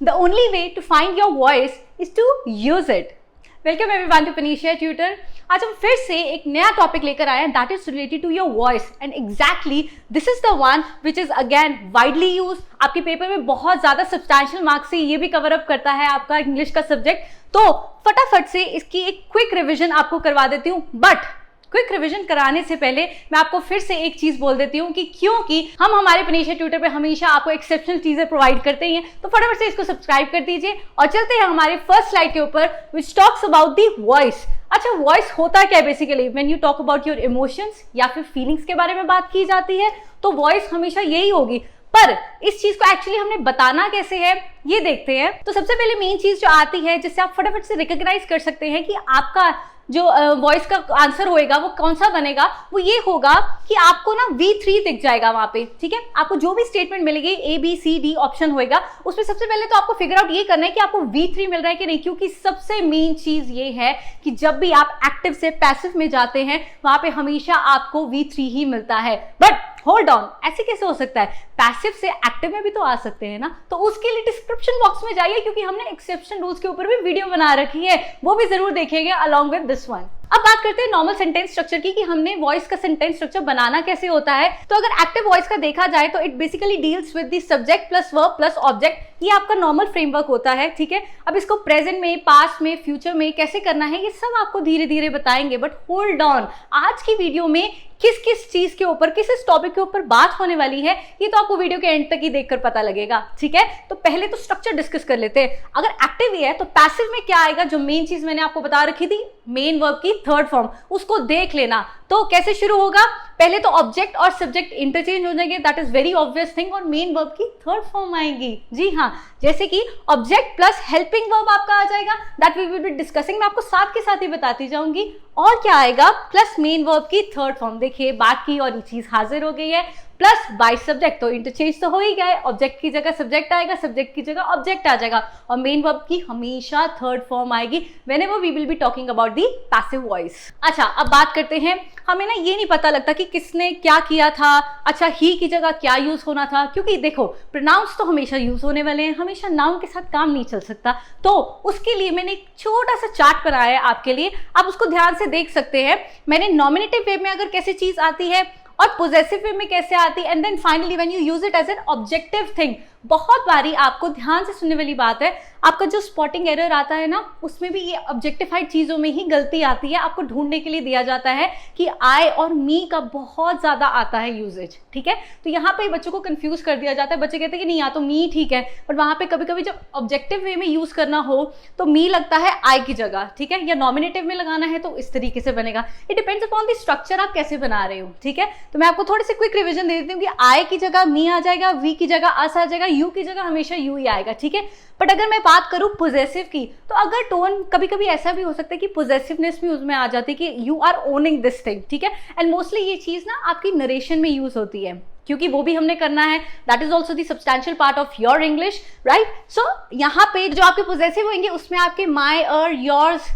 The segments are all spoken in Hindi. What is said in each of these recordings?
The only way to find your voice is to use it. Welcome everyone to Panisha Tutor. आज हम फिर से एक नया टॉपिक लेकर आए हैं that is related to your voice and exactly this is the one which is again widely use. आपके पेपर में बहुत ज्यादा सब्सटैंशियल मार्क्स से ये भी कवर अप करता है आपका इंग्लिश का सब्जेक्ट. तो फटाफट से इसकी एक क्विक रिविजन आपको करवा देती हूँ. बट क्विक रिवीजन कराने से पहले मैं आपको फिर से एक चीज बोल देती हूँ कि क्योंकि हम हमारे पनीशा ट्यूटर पे हमेशा आपको एक्सेप्शनल चीजें प्रोवाइड करते हैं, तो फटाफट से इसको सब्सक्राइब कर दीजिए और चलते हैं हमारे फर्स्ट स्लाइड के ऊपर which talks about the voice. अच्छा, वॉइस होता क्या है basically? When you talk about your emotions या फिर फीलिंग्स के बारे में बात की जाती है तो वॉइस हमेशा यही होगी. पर इस चीज को एक्चुअली हमने बताना कैसे है ये देखते हैं. तो सबसे पहले मेन चीज जो आती है जिससे आप फटाफट से रिकॉग्नाइज कर सकते हैं कि आपका जो वॉइस का आंसर होएगा वो कौन सा बनेगा, वो ये होगा कि आपको ना V3 दिख जाएगा वहां पे. ठीक है, आपको जो भी स्टेटमेंट मिलेगी ABCD ऑप्शन होएगा उसमें सबसे पहले तो आपको फिगर आउट ये करना है कि आपको V3 मिल रहा है कि नहीं, क्योंकि सबसे मेन चीज ये है कि जब भी आप एक्टिव से पैसिव में जाते हैं वहां पे हमेशा आपको V3 ही मिलता है. बट होल्ड ऑन, ऐसे कैसे हो सकता है? पैसिव से एक्टिव में भी तो आ सकते हैं ना. तो उसके लिए डिस्क्रिप्शन बॉक्स में जाइए क्योंकि हमने एक्सेप्शन रूल्स के ऊपर भी वीडियो बना रखी है, वो भी जरूर देखेंगे अलॉन्ग विद दिस वन. अब बात करते हैं नॉर्मल सेंटेंस स्ट्रक्चर की कि हमने वॉइस का सेंटेंस स्ट्रक्चर बनाना कैसे होता है. तो अगर एक्टिव वॉइस का देखा जाए तो it basically deals with the subject plus verb plus object. ये आपका नॉर्मल फ्रेमवर्क होता है. ठीक है, अब इसको प्रेजेंट में, पास्ट में, फ्यूचर में कैसे करना है ये सब आपको धीरे धीरे बताएंगे. बट होल्ड ऑन, आज की वीडियो में किस किस चीज के ऊपर, किस इस टॉपिक के ऊपर बात होने वाली है ये तो आपको वीडियो के एंड तक ही देखकर पता लगेगा. ठीक है, तो पहले तो स्ट्रक्चर डिस्कस कर लेते हैं. अगर एक्टिव ही है तो पैसिव में क्या आएगा? जो मेन चीज मैंने आपको बता रखी थी, मेन वर्ब की थर्ड फॉर्म, उसको देख लेना. तो कैसे शुरू होगा? पहले तो ऑब्जेक्ट और सब्जेक्ट इंटरचेंज हो जाएंगे, that is very obvious thing, और मेन वर्ब की थर्ड फॉर्म आएगी. जी हाँ, जैसे कि ऑब्जेक्ट प्लस हेल्पिंग वर्ब आपका आ जाएगा, that we will be discussing. मैं आपको साथ के साथ ही बताती जाऊंगी. और क्या आएगा? प्लस मेन वर्ब की थर्ड फॉर्म. देखिए बाकी और ये चीज हाजिर हो गई है. प्लस बाय सब्जेक्ट, तो इंटरचेंज तो हो ही गया. ऑब्जेक्ट की जगह सब्जेक्ट आएगा, सब्जेक्ट की जगह ऑब्जेक्ट आ जाएगा, और मेन वर्ब की हमेशा थर्ड फॉर्म आएगी whenever we will be talking about the passive voice. अच्छा, अब बात करते हैं. हमें ना ये नहीं पता लगता कि किसने क्या किया था. अच्छा, ही की जगह क्या यूज होना था, क्योंकि देखो प्रोनाउंस तो हमेशा यूज होने वाले हैं, हमेशा नाउन के साथ काम नहीं चल सकता. तो उसके लिए मैंने एक छोटा सा चार्ट बनाया है आपके लिए, आप उसको ध्यान से देख सकते हैं. मैंने नॉमिनेटिव वे में अगर कैसी चीज आती है और पोजेसिव वे में कैसे आती है, and then finally when you use it as an objective thing. बहुत बारी आपको ध्यान से सुनने वाली बात है, आपका जो स्पॉटिंग एरर आता है ना उसमें भी ये ऑब्जेक्टिफाइड चीजों में ही गलती आती है. आपको ढूंढने के लिए दिया जाता है कि आई और मी का बहुत ज्यादा आता है यूजेज. ठीक है, तो यहाँ पे बच्चों को कंफ्यूज कर दिया जाता है. बच्चे कहते हैं कि नहीं या तो मी ठीक है, बट वहां पे कभी कभी जब ऑब्जेक्टिव वे में यूज करना हो तो मी लगता है आई की जगह. ठीक है, या नॉमिनेटिव में लगाना है तो इस तरीके से बनेगा. It depends upon the structure आप कैसे बना रहे हो. ठीक है, तो मैं आपको थोड़ी सी क्विक रिविजन दे देती हूँ कि आई की जगह मी आ जाएगा, वी की जगह अस आ जाएगा, यू की जगह हमेशा यू ही आएगा. ठीक है, बट अगर मैं बात करूं पोजेसिव की, तो अगर टोन कभी कभी ऐसा भी हो सकता है कि पोजेसिवनेस भी उसमें आ जाती है कि you are owning this thing. ठीक है, एंड मोस्टली ये चीज ना आपकी नरेशन में यूज होती है क्योंकि वो भी हमने करना है. That is also the substantial part of your English, right. So यहाँ पे जो आपके पोजेसिव होंगे उसमें आपके my, uh, yours,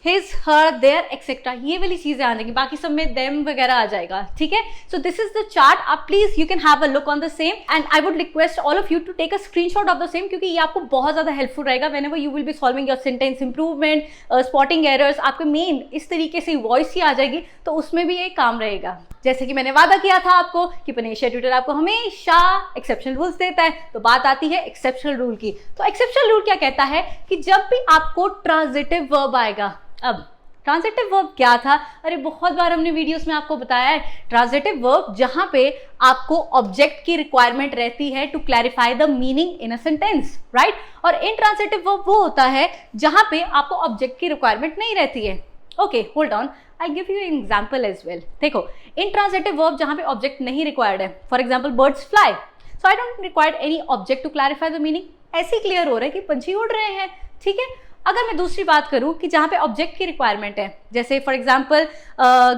his, her, their etcetera, ये वाली चीजें आ जाएंगी. बाकी सब में देम वगैरह आ जाएगा. ठीक है, so this is the chart. आप please you can have a look on the same and I would request all of you to take a screenshot of the same, क्योंकि ये आपको बहुत ज्यादा हेल्पफुल रहेगा whenever you will be solving your sentence improvement, spotting errors. आपके मेन इस तरीके से वॉइस ही आ जाएगी तो उसमें भी ये काम रहेगा. जैसे कि मैंने वादा किया था आपको कि पनीशा ट्यूटर आपको हमेशा एक्सेप्शनल रूल्स देता है, तो बात आती है एक्सेप्शनल रूल की. तो एक्सेप्शनल रूल क्या कहता है कि जब भी आपको ट्रांजिटिव वर्ब आएगा. अब ट्रांजिटिव वर्ब क्या था? अरे बहुत बार हमने वीडियोस में आपको बताया है. ट्रांजिटिव वर्ब जहां पे आपको ऑब्जेक्ट की रिक्वायरमेंट रहती है to clarify the meaning in a sentence, right. और इनट्रांजिटिव वर्ब वो होता है जहां पे आपको ऑब्जेक्ट की रिक्वायरमेंट नहीं रहती है. Okay, hold on, I give you an example as well. देखो, इनट्रांजिटिव वर्ब जहां पे ऑब्जेक्ट नहीं रिक्वायर्ड है, for example birds fly, so I don't require any object to clarify the meaning. ऐसे क्लियर हो रहा है कि पंछी उड़ रहे हैं. ठीक है, अगर मैं दूसरी बात करूं कि जहां पे ऑब्जेक्ट की रिक्वायरमेंट है, जैसे for example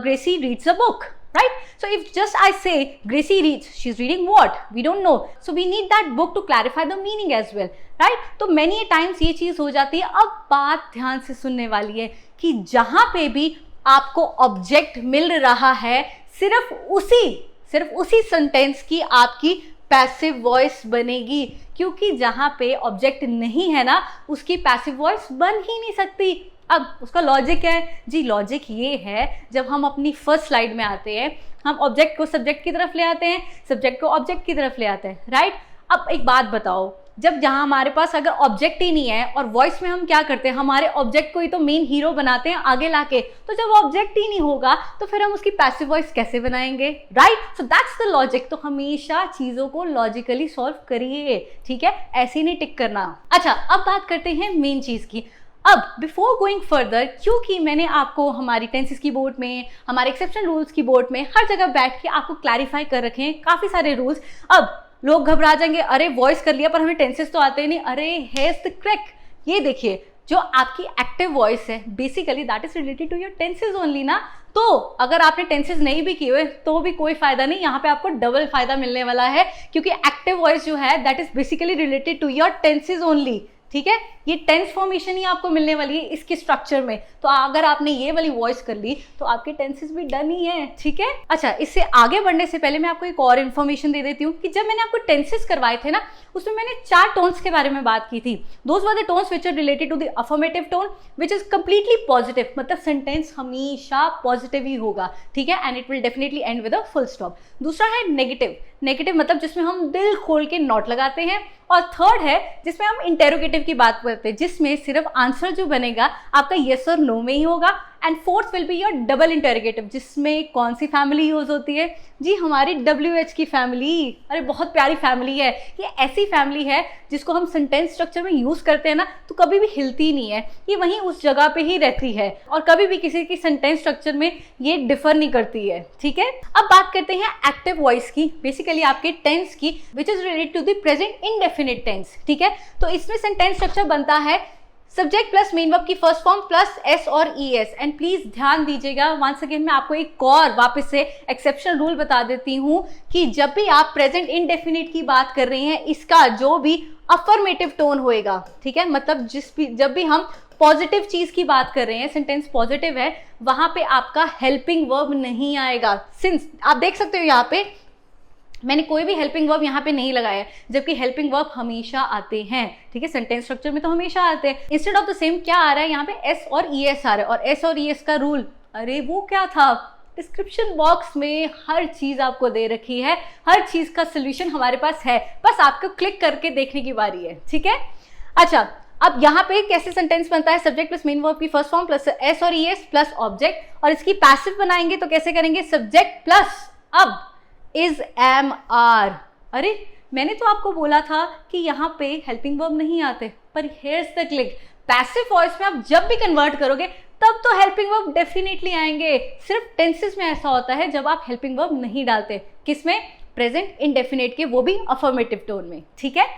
Gracie reads a book, right? So if just I say Gracie reads, she's reading what? We don't know. So we need that book to clarify the meaning as well, right? तो many times ये चीज हो जाती है. अब बात ध्यान से सुनने वाली है कि जहां पे भी आपको ऑब्जेक्ट मिल रहा है सिर्फ उसी सेंटेंस की आपकी पैसिव वॉइस बनेगी, क्योंकि जहां पे ऑब्जेक्ट नहीं है ना उसकी पैसिव वॉइस बन ही नहीं सकती। अब उसका लॉजिक है जी, लॉजिक ये है, जब हम अपनी फर्स्ट स्लाइड में आते हैं हम ऑब्जेक्ट को सब्जेक्ट की तरफ ले आते हैं, सब्जेक्ट को ऑब्जेक्ट की तरफ ले आते हैं, राइट। अब एक बात बताओ, जब जहां हमारे पास अगर ऑब्जेक्ट ही नहीं है और वॉइस में हम क्या करते हैं, हमारे ऑब्जेक्ट को ही तो मेन हीरो बनाते हैं आगे लाके, तो जब ऑब्जेक्ट ही नहीं होगा तो फिर हम उसकी पैसिव वॉइस कैसे बनाएंगे, right. So that's the logic. तो हमेशा चीजों को लॉजिकली सॉल्व करिए, ठीक है, ऐसे ही नहीं टिक करना। अच्छा, अब बात करते हैं मेन चीज की। अब बिफोर गोइंग फर्दर, क्योंकि मैंने आपको हमारी टेंसेस की बोर्ड में, हमारे एक्सेप्शन रूल्स की बोर्ड में हर जगह बैठ के आपको क्लैरिफाई कर रखे हैं काफी सारे रूल्स। अब लोग घबरा जाएंगे, अरे वॉइस कर लिया पर हमें टेंसेस तो आते ही नहीं। अरे हेयर्स द क्रेक, ये देखिए जो आपकी एक्टिव वॉइस है basically that is related to your tenses only ना। तो अगर आपने टेंसेस नहीं भी किए हुए तो भी कोई फायदा नहीं, यहाँ पे आपको डबल फायदा मिलने वाला है, क्योंकि एक्टिव वॉइस जो है that is basically related to your tenses only, ठीक है। ये टेंस फॉर्मेशन ही आपको मिलने वाली है इसके स्ट्रक्चर में। तो अगर आपने ये वाली वॉइस कर ली तो आपके टेंसेस भी डन ही है, ठीक है। अच्छा, इससे आगे बढ़ने से पहले मैं आपको एक और इन्फॉर्मेशन दे देती हूँ कि जब मैंने आपको टेंसेस करवाए थे ना उसमें मैंने 4 टोन्स के बारे में बात की थी। Those were the tones which are related to the affirmative tone which is completely positive, मतलब सेंटेंस हमेशा पॉजिटिव ही होगा, ठीक है, and it will definitely end with a full stop. दूसरा है नेगेटिव, नेगेटिव मतलब जिसमें हम दिल खोल के नॉट लगाते हैं। और थर्ड है जिसमें हम इंटेरोगेटिव की बात करते हैं, जिसमें सिर्फ आंसर जो बनेगा आपका यस और नो में ही होगा। And fourth will be your double interrogative, जिसमें कौन सी फैमिली यूज होती है जी, हमारी WH की फैमिली। अरे बहुत प्यारी फैमिली है ये, ऐसी फैमिली है जिसको हम सेंटेंस स्ट्रक्चर में यूज करते हैं ना तो कभी भी हिलती नहीं है, ये वहीं उस जगह पे ही रहती है और कभी भी किसी की सेंटेंस स्ट्रक्चर में ये डिफर नहीं करती है, ठीक है। अब बात करते हैं एक्टिव वॉइस की, बेसिकली आपके टेंस की, which is related to the present indefinite tense, ठीक है। तो इसमें सेंटेंस स्ट्रक्चर बनता है सब्जेक्ट प्लस मेन वर्ब की फर्स्ट फॉर्म प्लस एस और ES। एंड प्लीज ध्यान दीजिएगा, वंस अगेन मैं आपको एक और वापस से एक्सेप्शनल रूल बता देती हूँ कि जब भी आप प्रेजेंट इंडेफिनिट की बात कर रहे हैं इसका जो भी अफर्मेटिव टोन होएगा, ठीक है, मतलब जब भी हम पॉजिटिव चीज की बात कर रहे हैं, सेंटेंस पॉजिटिव है, वहां पे आपका हेल्पिंग वर्ब नहीं आएगा। सिंस आप देख सकते हो यहाँ पे मैंने कोई भी हेल्पिंग वर्ब यहाँ पे नहीं लगाया, जबकि हेल्पिंग वर्ब हमेशा आते हैं, ठीक है, सेंटेंस स्ट्रक्चर में तो हमेशा आते हैं। इंस्टेड ऑफ द सेम क्या आ रहा है यहाँ पे एस और ES आ रहा है, और एस और ES का रूल, अरे वो क्या था, डिस्क्रिप्शन बॉक्स में हर चीज आपको दे रखी है, हर चीज का सोल्यूशन हमारे पास है, बस आपको क्लिक करके देखने की बारी है, ठीक है। अच्छा, अब यहाँ पे कैसे सेंटेंस बनता है, सब्जेक्ट प्लस मेन वर्ब की फर्स्ट फॉर्म प्लस एस और ES प्लस ऑब्जेक्ट, और इसकी पैसिव बनाएंगे तो कैसे करेंगे, सब्जेक्ट प्लस अब इज एम आर। अरे मैंने तो आपको बोला था कि यहाँ पे हेल्पिंग वर्ब नहीं आते, पर here's the click, passive voice में आप जब भी कन्वर्ट करोगे तब तो हेल्पिंग वर्ब डेफिनेटली आएंगे। सिर्फ टेंसेस में ऐसा होता है जब आप हेल्पिंग वर्ब नहीं डालते, किसमें, प्रेजेंट इंडेफिनिट के, वो भी अफर्मेटिव टोन में, ठीक है।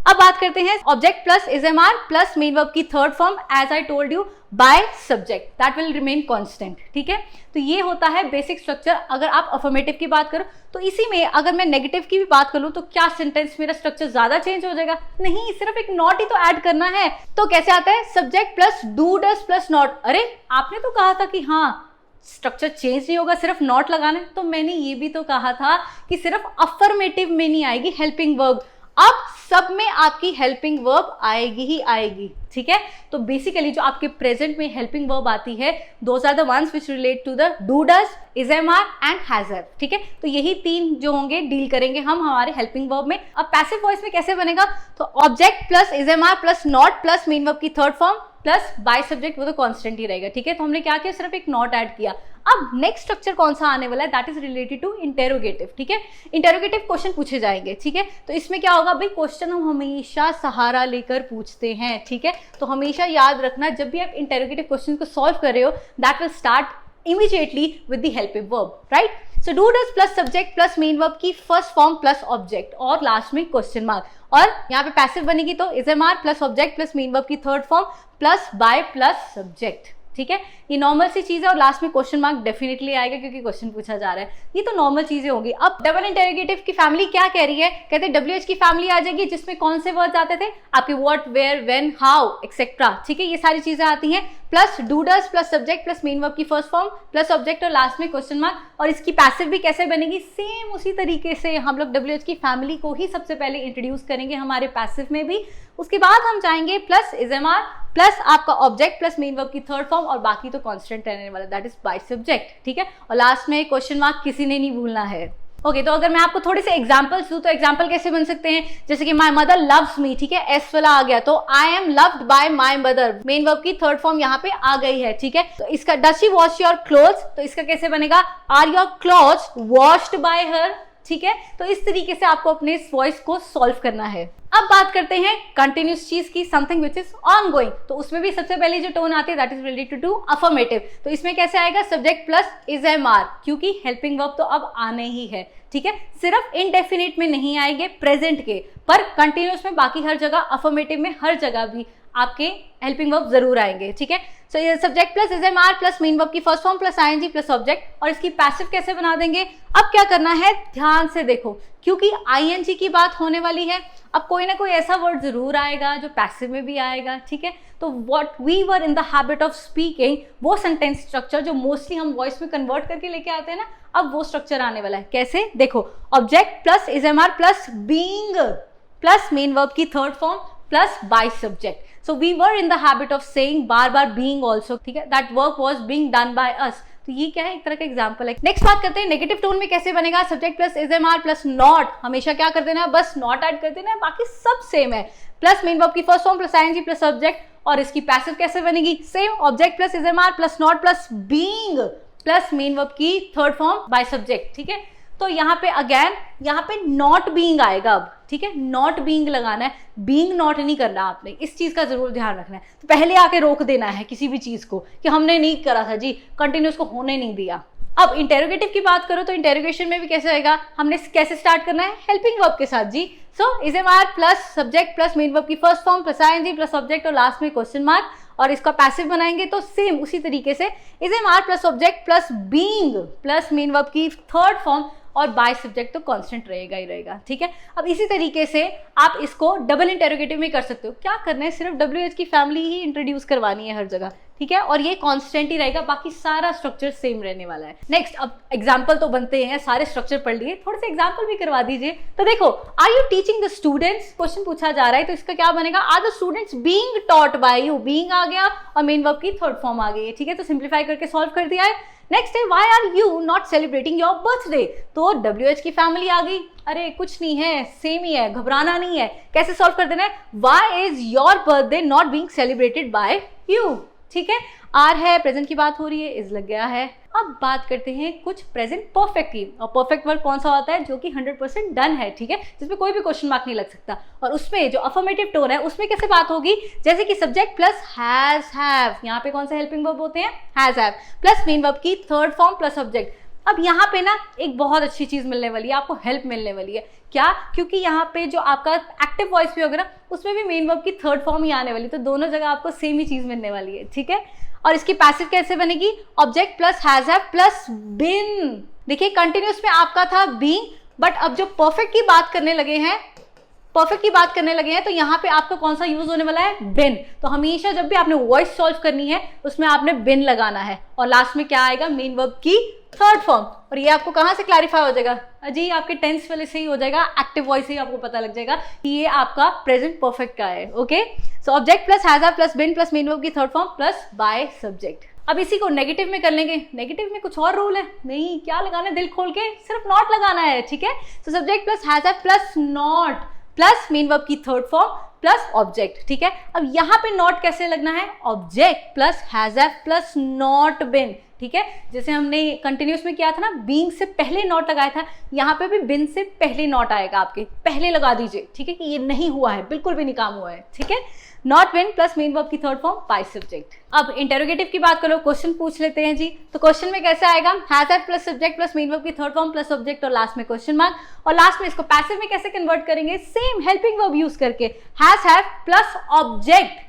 अब बात करते हैं object plus is am are plus main verb की third form as I told you by subject that will remain constant, ठीक है। तो ये होता है बेसिक स्ट्रक्चर। अगर आप अफर्मेटिव की बात करो तो इसी में अगर मैं नेगेटिव की भी बात करूं तो क्या सेंटेंस मेरा स्ट्रक्चर ज्यादा चेंज हो जाएगा, नहीं, सिर्फ एक नॉट ही तो ऐड करना है। तो कैसे आता है, subject plus do does plus not. अरे आपने तो कहा था कि हाँ स्ट्रक्चर चेंज नहीं होगा, सिर्फ नॉट लगाना है, तो मैंने ये भी तो कहा था कि सिर्फ अफर्मेटिव में नहीं आएगी हेल्पिंग वर्ब, अब सब में आपकी हेल्पिंग वर्ब आएगी ही आएगी, ठीक है। तो बेसिकली जो आपके प्रेजेंट में हेल्पिंग वर्ब आती है those are the ones which relate to the do does, is am are and has have, ठीक है। तो यही 3 जो होंगे डील करेंगे हम हमारे हेल्पिंग वर्ब में। अब पैसिव वॉइस में कैसे बनेगा, तो object plus is am are plus not plus main verb की third form plus by subject, वो तो कांस्टेंट ही रहेगा, ठीक है। तो हमने क्या किया, सिर्फ एक नॉट ऐड किया। अब नेक्स्ट स्ट्रक्चर कौन सा आने वाला है, that is related to interrogative, ठीक है। इंटेरोगेटिव क्वेश्चन पूछे जाएंगे, ठीक है। तो इसमें क्या होगा भाई, क्वेश्चन हम हमेशा सहारा लेकर पूछते हैं, ठीक है। तो हमेशा याद रखना जब भी आप इंटेरोगेटिव क्वेश्चन को सॉल्व कर रहे हो that will start immediately with the helping verb, right? So do does plus subject plus main verb की first form plus object और लास्ट में क्वेश्चन मार्क, और यहाँ पे पैसिव बनेगी तो is am are plus object plus main verb की third form plus by plus subject, ठीक है, ये नॉर्मल सी चीज है और लास्ट में क्वेश्चन मार्क डेफिनेटली आएगा क्योंकि क्वेश्चन पूछा जा रहा है, ये तो नॉर्मल चीजें होगी। अब डबल इंटेरोगेटिव की फैमिली क्या कह रही है, कहते हैं WH की फैमिली आ जाएगी जिसमें कौन से वर्ड्स आते थे आपके, what, where, when, how, etcetera, ठीक है, ये सारी चीजें आती हैं, plus do does plus subject plus main verb की फर्स्ट फॉर्म प्लस ऑब्जेक्ट और लास्ट में क्वेश्चन मार्क। और इसकी पैसिव भी कैसे बनेगी, सेम उसी तरीके से हम लोग WH की फैमिली को ही सबसे पहले इंट्रोड्यूस करेंगे हमारे पैसिव में भी, उसके बाद हम जाएंगे प्लस इजएमआर प्लस आपका ऑब्जेक्ट प्लस मेन वर्ब की थर्ड फॉर्म और बाकी तो कांस्टेंट रहने वाला, दैट इज बाय सब्जेक्ट, ठीक है, और लास्ट में क्वेश्चन मार्क किसी ने नहीं भूलना है। ओके, तो अगर मैं आपको थोड़े से एग्जांपल्स दूं तो एग्जांपल कैसे बन सकते हैं, जैसे कि माय मदर लव्स मी, ठीक है, एस वाला आ गया तो I am loved by my mother, main verb की थर्ड फॉर्म यहाँ पे आ गई है, ठीक है, तो इसका does she wash your clothes, तो इसका कैसे बनेगा, are your clothes washed by her, ठीक है, तो इस तरीके से आपको अपने इस वॉइस को सॉल्व करना है। अब बात करते हैं कंटिन्यूस चीज की, समथिंग विच इज ऑनगोइंग, तो उसमें भी सबसे पहले जो टोन आती है that is related to affirmative, तो इसमें कैसे आएगा, सब्जेक्ट प्लस इजएमआर, क्योंकि हेल्पिंग वर्ब तो अब आने ही है, ठीक है, सिर्फ इनडेफिनिट में नहीं आएंगे प्रेजेंट के, पर कंटिन्यूस में बाकी हर जगह, अफर्मेटिव में हर जगह भी आपके हेल्पिंग वर्ब जरूर आएंगे, ठीक है। सो ये subject plus is am are plus main verb की first form plus I N G plus object, और इसकी पैसिव कैसे बना देंगे, अब क्या करना है, ध्यान से देखो, क्योंकि आईएनजी की बात होने वाली है, अब कोई ना कोई ऐसा वर्ड जरूर आएगा जो पैसिव में भी आएगा, ठीक है, तो what we were in the habit of speaking, वो सेंटेंस स्ट्रक्चर जो मोस्टली हम वॉइस में कन्वर्ट करके लेके आते हैं ना, अब वो स्ट्रक्चर आने वाला है, कैसे, देखो, object plus is am are plus being plus main verb की third form plus by subject, so we were in the habit of saying बार बार being also, ठीक है, that work was being done by us, तो ये क्या है, एक तरह का एग्जाम्पल है। नेक्स्ट बात करते हैं नेगेटिव टोन में कैसे बनेगा, subject plus is am are plus not, हमेशा क्या कर देना है, बस नॉट ऐड कर देना है, बाकी सब सेम है, प्लस मेन वर्ब की first form plus I N G plus object, और इसकी पैसिव कैसे बनेगी, same, object plus is am are plus not plus being plus main verb की थर्ड फॉर्म बाय सब्जेक्ट, ठीक है, तो यहाँ पे अगेन यहाँ पे नॉट बीइंग आएगा अब, ठीक है, नॉट बीइंग लगाना है, बीइंग नॉट नहीं करना आपने, इस चीज का जरूर ध्यान रखना है, तो पहले आके रोक देना है किसी भी चीज को कि हमने नहीं करा था जी, कंटिन्यूस को होने नहीं दिया। अब इंटेरोगेटिव की बात करो तो इंटेरोगेशन में भी कैसे आएगा, हमने कैसे स्टार्ट करना है, हेल्पिंग वर्ब के साथ जी, so is am are plus subject plus main verb की first form plus I N G plus object और लास्ट में क्वेश्चन मार्क, और इसका पैसिव बनाएंगे तो सेम उसी तरीके से is am are plus object plus being plus main verb की थर्ड फॉर्म और बाय सब्जेक्ट तो कांस्टेंट रहेगा ही रहेगा, ठीक है। अब इसी तरीके से आप इसको डबल इंटेरोगेटिव में कर सकते हो, क्या करना है, सिर्फ WH की फैमिली ही इंट्रोड्यूस करवानी है हर जगह, ठीक है, और ये कांस्टेंट ही रहेगा, बाकी सारा स्ट्रक्चर सेम रहने वाला है। नेक्स्ट, अब एग्जांपल तो बनते हैं, सारे स्ट्रक्चर पढ़ लिए, थोड़े से एग्जांपल भी करवा दीजिए। तो देखो, are you teaching the students, question पूछा जा रहा है, तो इसका क्या बनेगा, are the students being taught by you, being आ गया और मेन वर्ब की थर्ड फॉर्म आ गई है, ठीक है, तो सिंप्लीफाई करके सॉल्व कर दिया है। नेक्स्ट है, why are you not celebrating your birthday, तो WH की फैमिली आ गई, अरे कुछ नहीं है, सेम ही है, घबराना नहीं है, कैसे सॉल्व कर देना है, why is your birthday not being celebrated by you, ठीक है, आर है, प्रेजेंट की बात हो रही है, इज लग गया है। अब बात करते हैं कुछ प्रेजेंट परफेक्ट की, और परफेक्ट वर्ब कौन सा होता है, जो कि 100% डन है, ठीक है, जिसमें कोई भी क्वेश्चन मार्क नहीं लग सकता, और उसमें जो अफर्मेटिव टोन है उसमें कैसे बात होगी, जैसे कि सब्जेक्ट प्लस हैज हैव, यहाँ पे कौन सा हेल्पिंग वर्ब होते हैं, has have plus main verb की थर्ड फॉर्म प्लस ऑब्जेक्ट। अब यहाँ पे ना एक बहुत अच्छी चीज मिलने वाली है, आपको हेल्प मिलने वाली है, क्या, क्योंकि यहाँ पे जो आपका एक्टिव वॉइस भी होगा ना, उसमें भी मेन वर्ब की थर्ड फॉर्म ही आने वाली, तो दोनों जगह आपको सेम ही चीज मिलने वाली है, ठीक है। और इसकी पैसिव कैसे बनेगी, object plus has have plus been, देखिए कंटिन्यूस में आपका था बीइंग, बट अब जो परफेक्ट की बात करने लगे हैं, तो यहाँ पे आपका कौन सा यूज होने वाला है, बिन, तो हमेशा जब भी आपने वॉइस सॉल्व करनी है उसमें आपने बिन लगाना है, और लास्ट में क्या आएगा, मेन वर्ब की थर्ड फॉर्म, और ये आपको कहाँ से क्लैरिफाई हो जाएगा, जी आपके टेंस वाले से ही हो जाएगा, एक्टिव वॉइस से ही आपको पता लग जाएगा कि ये आपका प्रेजेंट परफेक्ट का है, okay. So object plus has have plus been plus main verb की third form plus by subject. अब इसी को नेगेटिव में कर लेंगे, नेगेटिव में कुछ और रूल है नहीं, क्या लगाना है, दिल खोल के सिर्फ नॉट लगाना है, ठीक है। So subject plus has have plus not plus main verb की थर्ड फॉर्म प्लस ऑब्जेक्ट, ठीक है। अब यहाँ पे नॉट कैसे लगना है, object plus has have plus not been, ठीक है, जैसे हमने कंटिन्यूस में किया था ना, बीइंग से पहले नॉट लगाया था, यहाँ पे भी बिन से पहले नॉट आएगा, आपके पहले लगा दीजिए, ठीक है, कि ये नहीं हुआ है, बिल्कुल भी नहीं काम हुआ है, ठीक है। Not been plus main verb की थर्ड फॉर्म बाय सब्जेक्ट। अब इंटेरोगेटिव की बात करो, क्वेश्चन पूछ लेते हैं जी, तो क्वेश्चन में कैसे आएगा, has have plus subject plus main verb की थर्ड फॉर्म प्लस ऑब्जेक्ट और लास्ट में क्वेश्चन मार्क, और लास्ट में इसको पैसिव में कैसे कन्वर्ट करेंगे, सेम हेल्पिंग वर्ब यूज करके, has have plus object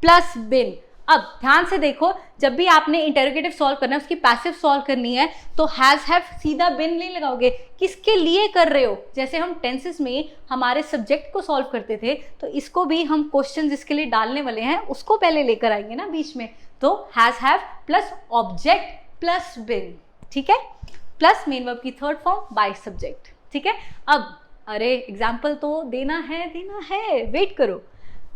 plus been. अब ध्यान से देखो, जब भी आपने इंटेरोगेटिव सॉल्व करना है, उसकी पैसिव सॉल्व करनी है, तो हैज हैव सीधा बिन नहीं लगाओगे, किसके लिए कर रहे हो। जैसे हम टेंसेस में हमारे सब्जेक्ट को सॉल्व करते थे, तो इसको भी हम क्वेश्चन जिसके लिए डालने वाले हैं उसको पहले लेकर आएंगे ना बीच में। तो has have plus object plus been, ठीक है, प्लस मेन वर्ब की थर्ड फॉर्म बाय सब्जेक्ट, ठीक है। अब अरे एग्जाम्पल तो देना है वेट करो।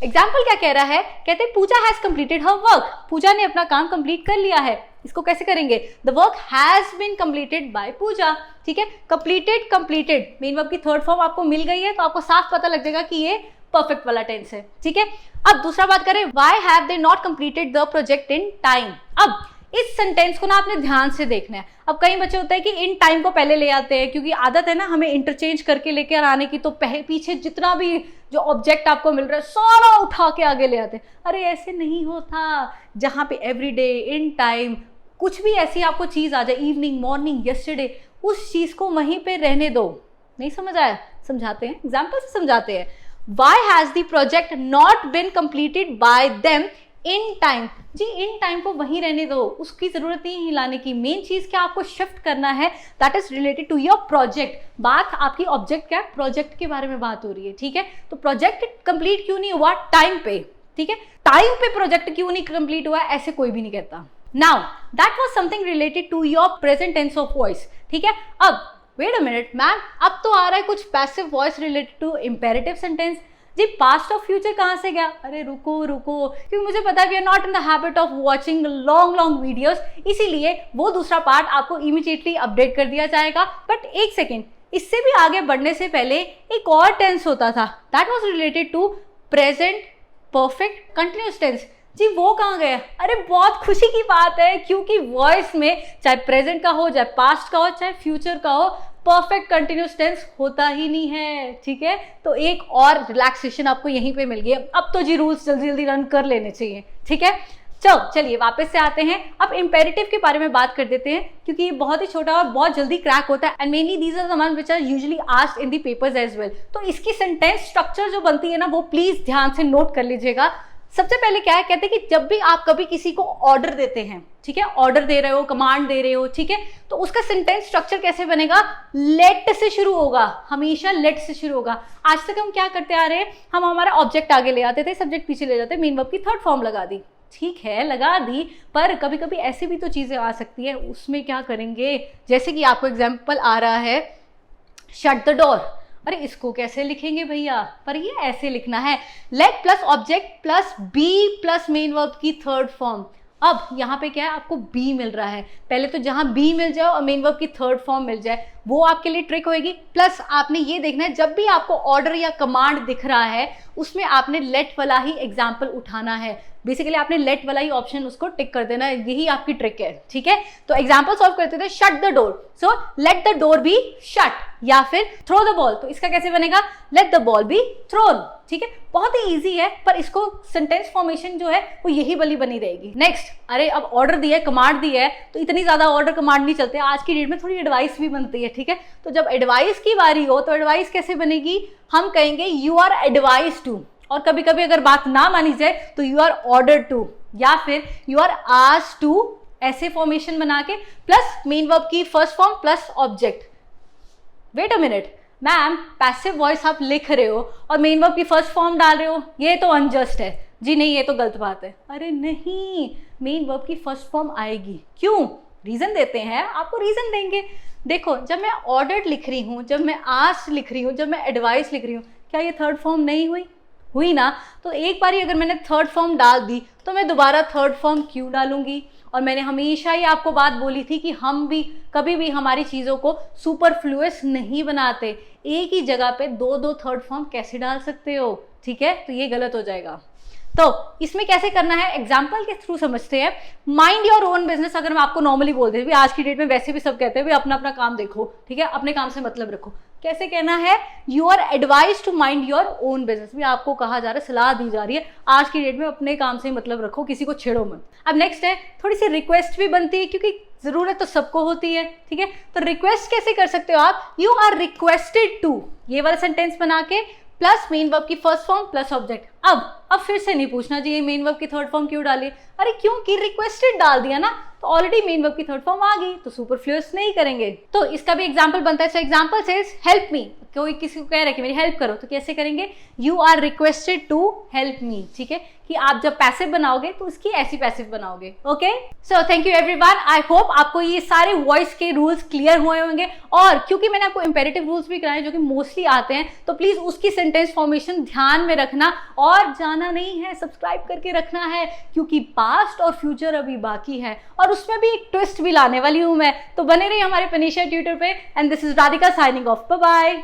एग्जाम्पल क्या कह रहा है, कहते हैं पूजा हैज कंप्लीटेड हर वर्क, पूजा ने अपना काम कंप्लीट कर लिया है। इसको कैसे करेंगे, the work has been completed by Puja, ठीक है। कंप्लीटेड मेन वर्ब की थर्ड फॉर्म आपको मिल गई है, तो आपको साफ पता लग जाएगा कि ये परफेक्ट वाला टेंस है, ठीक है। अब दूसरा बात करें, why have they not completed the project in time. अब इस सेंटेंस को ना आपने ध्यान से देखना है। अब कई बच्चे होते हैं कि इन टाइम को पहले ले आते हैं, क्योंकि आदत है ना हमें इंटरचेंज करके लेकर आने की, तो पीछे जितना भी जो ऑब्जेक्ट आपको मिल रहा है सारा उठा के आगे ले आते हैं। अरे ऐसे नहीं होता, जहाँ पे एवरीडे, इन टाइम, कुछ भी ऐसी आपको चीज आ जाए, इवनिंग, मॉर्निंग, यस्टरडे, उस चीज को वहीं पे रहने दो। नहीं समझ आया, समझाते हैं, एग्जाम्पल से समझाते हैं। Why has the project not been completed by them in time? जी इन टाइम को वहीं रहने दो, उसकी जरूरत नहीं हिलाने की। मेन चीज क्या आपको शिफ्ट करना है, that is related to your project. बात आपकी ऑब्जेक्ट क्या है, प्रोजेक्ट के बारे में बात हो रही है, ठीक है। तो प्रोजेक्ट कंप्लीट क्यों नहीं हुआ टाइम पे, ठीक है, टाइम पे प्रोजेक्ट क्यों नहीं कंप्लीट हुआ, ऐसे कोई भी नहीं कहता। Now that was something related to your present tense of voice, ठीक है। अब वेट अ मिनट मैम, अब तो आ रहा है कुछ passive voice related to imperative sentence. जी पास्ट और फ्यूचर कहाँ से गया, अरे रुको, क्योंकि मुझे पता है we are not in the habit of watching long videos, इसीलिए वो दूसरा पार्ट आपको इमीडिएटली अपडेट कर दिया जाएगा। बट एक सेकेंड, इससे भी आगे बढ़ने से पहले एक और टेंस होता था, that was related to present perfect continuous tense. जी वो कहाँ गया, अरे बहुत खुशी की बात है, क्योंकि वॉइस में चाहे प्रेजेंट का हो, चाहे पास्ट का हो, चाहे फ्यूचर का हो, परफेक्ट कंटिन्यूस टेंस होता ही नहीं है, ठीक है। तो एक और रिलैक्सेशन आपको यहीं पे मिल गई। अब तो जी रूल्स जल्दी रन कर लेने चाहिए, ठीक है। चलिए वापस से आते हैं, अब इंपेरेटिव के बारे में बात कर देते हैं, क्योंकि ये बहुत ही छोटा और बहुत जल्दी क्रैक होता है, and mainly these are the one which are usually asked in the papers as well. तो इसकी सेंटेंस स्ट्रक्चर जो बनती है ना, वो प्लीज ध्यान से नोट कर लीजिएगा। सबसे पहले क्या है, कहते हैं कि जब भी आप कभी किसी को ऑर्डर देते हैं, ठीक है, ऑर्डर दे रहे हो, कमांड दे रहे हो, ठीक है, तो उसका सेंटेंस स्ट्रक्चर कैसे बनेगा, लेट से शुरू होगा, हमेशा लेट से शुरू होगा। आज तक हम क्या करते आ रहे हैं, हम हमारा ऑब्जेक्ट आगे ले आते थे, सब्जेक्ट पीछे ले जाते, मेन वर्ब की थर्ड फॉर्म लगा दी, ठीक है लगा दी, पर कभी कभी ऐसी भी तो चीजें आ सकती है, उसमें क्या करेंगे, जैसे कि आपको एग्जाम्पल आ रहा है शट द डोर। अरे इसको कैसे लिखेंगे भैया, पर ये ऐसे लिखना है, let plus object plus be plus main verb की थर्ड फॉर्म। अब यहाँ पे क्या है, आपको बी मिल रहा है, पहले तो जहाँ बी मिल जाए और मेन वर्ब की थर्ड फॉर्म मिल जाए, वो आपके लिए ट्रिक होएगी। प्लस आपने ये देखना है, जब भी आपको ऑर्डर या कमांड दिख रहा है, उसमें आपने लेट वाला ही एग्जाम्पल उठाना है। बेसिकली आपने लेट वाला ही ऑप्शन उसको टिक कर देना है, यही आपकी ट्रिक है, ठीक है। तो एग्जाम्पल सॉल्व करते थे, shut the door, so let the door be shut, या फिर थ्रो द बॉल, तो इसका कैसे बनेगा, let the ball be thrown, ठीक है। बहुत ही इजी है, पर इसको सेंटेंस फॉर्मेशन जो है वो यही वाली बनी रहेगी। नेक्स्ट, अरे अब ऑर्डर दिया है, कमांड दी है, तो इतनी ज्यादा ऑर्डर कमांड नहीं चलते, आज की डेट में थोड़ी एडवाइस भी बनती है, ठीक है। तो जब एडवाइस की बारी हो, तो एडवाइस कैसे बनेगी, हम कहेंगे यू आर एडवाइज टू, और कभी कभी अगर बात ना मानी जाए तो यू आर ऑर्डर टू, या फिर यू आर आस्क्ड टू, ऐसे फॉर्मेशन बना के प्लस मेन वर्ब की first form plus object. Wait a minute ma'am, passive voice आप लिख रहे हो और मेन वर्ब की फर्स्ट फॉर्म डाल रहे हो, ये तो अनजस्ट है। जी नहीं, ये तो गलत बात है। अरे नहीं, मेन वर्ब की फर्स्ट फॉर्म आएगी, क्यों, रीजन देते हैं, आपको रीजन देंगे। देखो, जब मैं ऑर्डर लिख रही हूँ, जब मैं आस्क्ड लिख रही हूँ, जब मैं एडवाइस लिख रही हूँ, क्या ये थर्ड फॉर्म नहीं हुई ना। तो एक बार अगर मैंने थर्ड फॉर्म डाल दी, तो मैं दोबारा थर्ड फॉर्म क्यों डालूंगी। और मैंने हमेशा ही आपको बात बोली थी कि हम भी कभी भी हमारी चीज़ों को सुपरफ्लुअस नहीं बनाते, एक ही जगह पे दो थर्ड फॉर्म कैसे डाल सकते हो, ठीक है, तो ये गलत हो जाएगा। तो इसमें कैसे करना है, एग्जाम्पल के थ्रू समझते हैं। माइंड योर ओन बिजनेस, अगर मैं आपको नॉर्मली बोल देती, आज की डेट में वैसे भी सब कहते हैं अपना अपना काम देखो, ठीक है, अपने काम से मतलब रखो। कैसे कहना है, you are advise to mind your own business, भी आपको कहा जा रहा है, सलाह दी जा रही है, आज की डेट में अपने काम से मतलब रखो, किसी को छेड़ो मत। अब नेक्स्ट है, थोड़ी सी रिक्वेस्ट भी बनती है, क्योंकि जरूरत तो सबको होती है, ठीक है। तो रिक्वेस्ट कैसे कर सकते हो आप, यू आर रिक्वेस्टेड टू, ये वाला सेंटेंस बना के प्लस मेन वर्ब की फर्स्ट फॉर्म प्लस ऑब्जेक्ट। अब फिर से नहीं पूछना चाहिए मेन वर्ब की थर्ड फॉर्म क्यों डाली, अरे क्योंकि रिक्वेस्टेड डाल दिया ना, तो ऑलरेडी मेन वर्ब की थर्ड फॉर्म आ गई, तो सुपरफ्लुअस नहीं करेंगे। तो इसका भी एग्जांपल बनता है। So example says help me, कोई किसी को कह रहा है कि मेरी हेल्प करो, तो कैसे करेंगे, you are requested to help me, ठीक है, कि आप जब पैसिव बनाओगे तो उसकी ऐसी पैसिव बनाओगे। Okay, so thank you everyone, I hope आपको ये सारे वॉइस के रूल्स क्लियर हुए होंगे। और क्योंकि मैंने आपको इंपेरेटिव रूल्स भी कराए जो कि मोस्टली आते हैं, तो प्लीज उसकी सेंटेंस फॉर्मेशन ध्यान में रखना और जाना नहीं है, सब्सक्राइब करके रखना है, क्योंकि पास्ट और फ्यूचर अभी बाकी है और उसमें भी एक ट्विस्ट भी लाने वाली हूं मैं। तो बने रहिए हमारे पनीशा ट्यूटर पे, and this is Radhika signing off, bye bye.